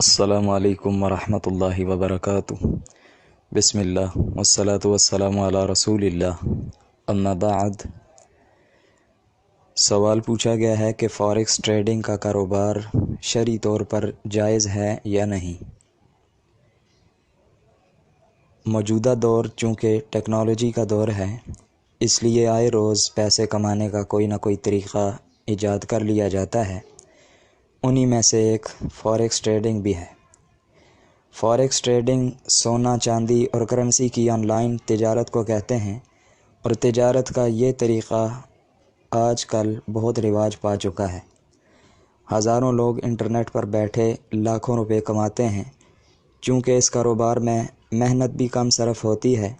السلام علیکم ورحمۃ اللہ وبرکاتہ۔ بسم اللہ والصلاة والسلام علی رسول اللہ، اما بعد۔ سوال پوچھا گیا ہے کہ فاریکس ٹریڈنگ کا کاروبار شرعی طور پر جائز ہے یا نہیں۔ موجودہ دور چونکہ ٹیکنالوجی کا دور ہے، اس لیے آئے روز پیسے کمانے کا کوئی نہ کوئی طریقہ ایجاد کر لیا جاتا ہے۔ انہی میں سے ایک فاریکس ٹریڈنگ بھی ہے۔ فاریکس ٹریڈنگ سونا، چاندی اور کرنسی کی آن لائن تجارت کو کہتے ہیں، اور تجارت کا یہ طریقہ آج کل بہت رواج پا چکا ہے۔ ہزاروں لوگ انٹرنیٹ پر بیٹھے لاکھوں روپے کماتے ہیں۔ چونکہ اس کاروبار میں محنت بھی کم صرف ہوتی ہے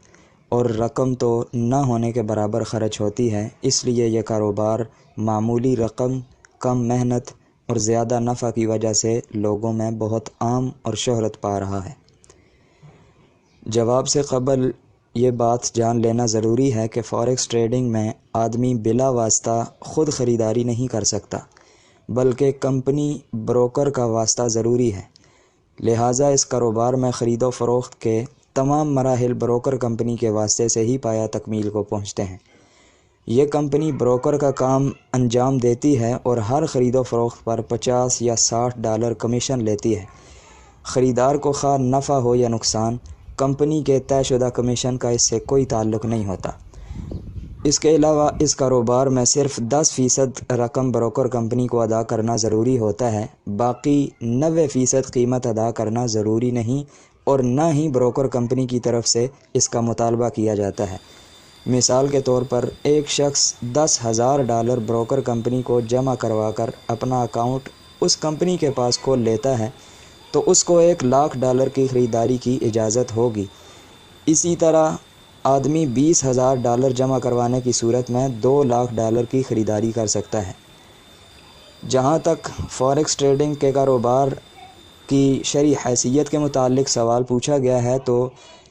اور رقم تو نہ ہونے کے برابر خرچ ہوتی ہے، اس لیے یہ کاروبار معمولی رقم، کم محنت اور زیادہ نفع کی وجہ سے لوگوں میں بہت عام اور شہرت پا رہا ہے۔ جواب سے قبل یہ بات جان لینا ضروری ہے کہ فاریکس ٹریڈنگ میں آدمی بلا واسطہ خود خریداری نہیں کر سکتا، بلکہ کمپنی بروکر کا واسطہ ضروری ہے۔ لہٰذا اس کاروبار میں خرید و فروخت کے تمام مراحل بروکر کمپنی کے واسطے سے ہی پایہ تکمیل کو پہنچتے ہیں۔ یہ کمپنی بروکر کا کام انجام دیتی ہے اور ہر خرید و فروخت پر $50 یا $60 کمیشن لیتی ہے۔ خریدار کو خواہ نفع ہو یا نقصان، کمپنی کے طے شدہ کمیشن کا اس سے کوئی تعلق نہیں ہوتا۔ اس کے علاوہ اس کاروبار میں صرف 10% رقم بروکر کمپنی کو ادا کرنا ضروری ہوتا ہے، باقی 90% قیمت ادا کرنا ضروری نہیں، اور نہ ہی بروکر کمپنی کی طرف سے اس کا مطالبہ کیا جاتا ہے۔ مثال کے طور پر ایک شخص $10,000 بروکر کمپنی کو جمع کروا کر اپنا اکاؤنٹ اس کمپنی کے پاس کھول لیتا ہے تو اس کو $1,00,000 کی خریداری کی اجازت ہوگی۔ اسی طرح آدمی $20,000 جمع کروانے کی صورت میں $2,00,000 کی خریداری کر سکتا ہے۔ جہاں تک فاریکس ٹریڈنگ کے کاروبار کی شرعی حیثیت کے متعلق سوال پوچھا گیا ہے تو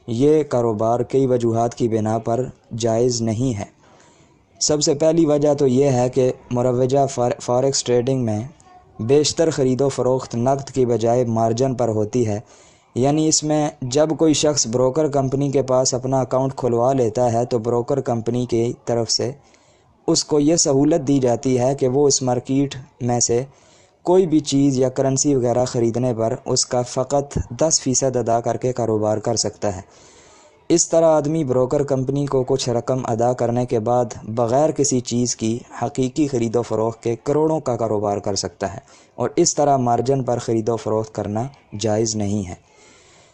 یہ کاروبار کئی وجوہات کی بنا پر جائز نہیں ہے۔ سب سے پہلی وجہ تو یہ ہے کہ مروجہ فاریکس ٹریڈنگ میں بیشتر خرید و فروخت نقد کی بجائے مارجن پر ہوتی ہے، یعنی اس میں جب کوئی شخص بروکر کمپنی کے پاس اپنا اکاؤنٹ کھلوا لیتا ہے تو بروکر کمپنی کی طرف سے اس کو یہ سہولت دی جاتی ہے کہ وہ اس مارکیٹ میں سے کوئی بھی چیز یا کرنسی وغیرہ خریدنے پر اس کا فقط 10% ادا کر کے کاروبار کر سکتا ہے۔ اس طرح آدمی بروکر کمپنی کو کچھ رقم ادا کرنے کے بعد بغیر کسی چیز کی حقیقی خرید و فروخت کے کروڑوں کا کاروبار کر سکتا ہے، اور اس طرح مارجن پر خرید و فروخت کرنا جائز نہیں ہے۔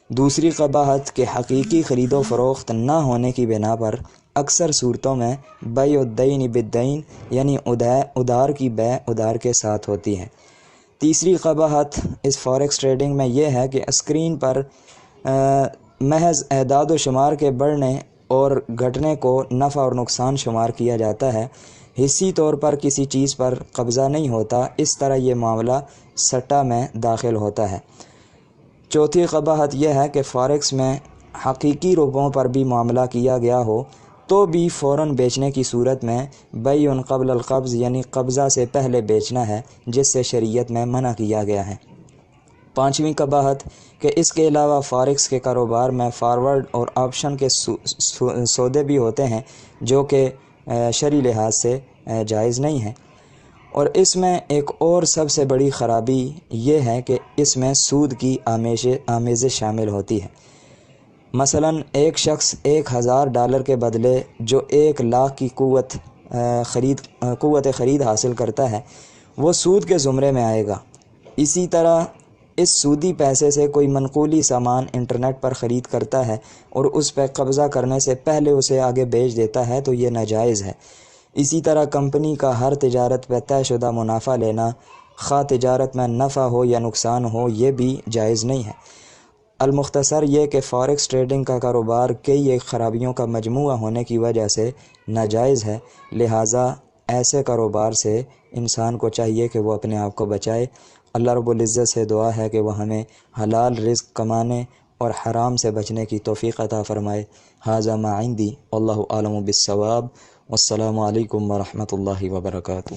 دوسری قباحت کہ حقیقی خرید و فروخت نہ ہونے کی بنا پر اکثر صورتوں میں بیع الدین بالدین، یعنی ادھار کی بیع ادھار کے ساتھ ہوتی ہے۔ تیسری قباحت اس فاریکس ٹریڈنگ میں یہ ہے کہ اسکرین پر محض اعداد و شمار کے بڑھنے اور گھٹنے کو نفع اور نقصان شمار کیا جاتا ہے، حصی طور پر کسی چیز پر قبضہ نہیں ہوتا۔ اس طرح یہ معاملہ سٹہ میں داخل ہوتا ہے۔ چوتھی قباحت یہ ہے کہ فاریکس میں حقیقی روپوں پر بھی معاملہ کیا گیا ہو تو بھی فوراً بیچنے کی صورت میں بیع قبل القبض، یعنی قبضہ سے پہلے بیچنا ہے، جس سے شریعت میں منع کیا گیا ہے۔ پانچویں قباحت کہ اس کے علاوہ فاریکس کے کاروبار میں فارورڈ اور آپشن کے سودے بھی ہوتے ہیں جو کہ شرعی لحاظ سے جائز نہیں ہیں۔ اور اس میں ایک اور سب سے بڑی خرابی یہ ہے کہ اس میں سود کی آمیزش شامل ہوتی ہے۔ مثلا ایک شخص $1,000 کے بدلے جو 1,00,000 کی قوت خرید حاصل کرتا ہے، وہ سود کے زمرے میں آئے گا۔ اسی طرح اس سودی پیسے سے کوئی منقولی سامان انٹرنیٹ پر خرید کرتا ہے اور اس پہ قبضہ کرنے سے پہلے اسے آگے بیچ دیتا ہے تو یہ ناجائز ہے۔ اسی طرح کمپنی کا ہر تجارت پہ طے شدہ منافع لینا، خواہ تجارت میں نفع ہو یا نقصان ہو، یہ بھی جائز نہیں ہے۔ المختصر یہ کہ فاریکس ٹریڈنگ کا کاروبار کئی ایک خرابیوں کا مجموعہ ہونے کی وجہ سے ناجائز ہے، لہٰذا ایسے کاروبار سے انسان کو چاہیے کہ وہ اپنے آپ کو بچائے۔ اللہ رب العزت سے دعا ہے کہ وہ ہمیں حلال رزق کمانے اور حرام سے بچنے کی توفیق عطا فرمائے۔ ھذا ما عندی واللہ اعلم بالصواب، والسلام علیکم ورحمۃ اللہ وبرکاتہ۔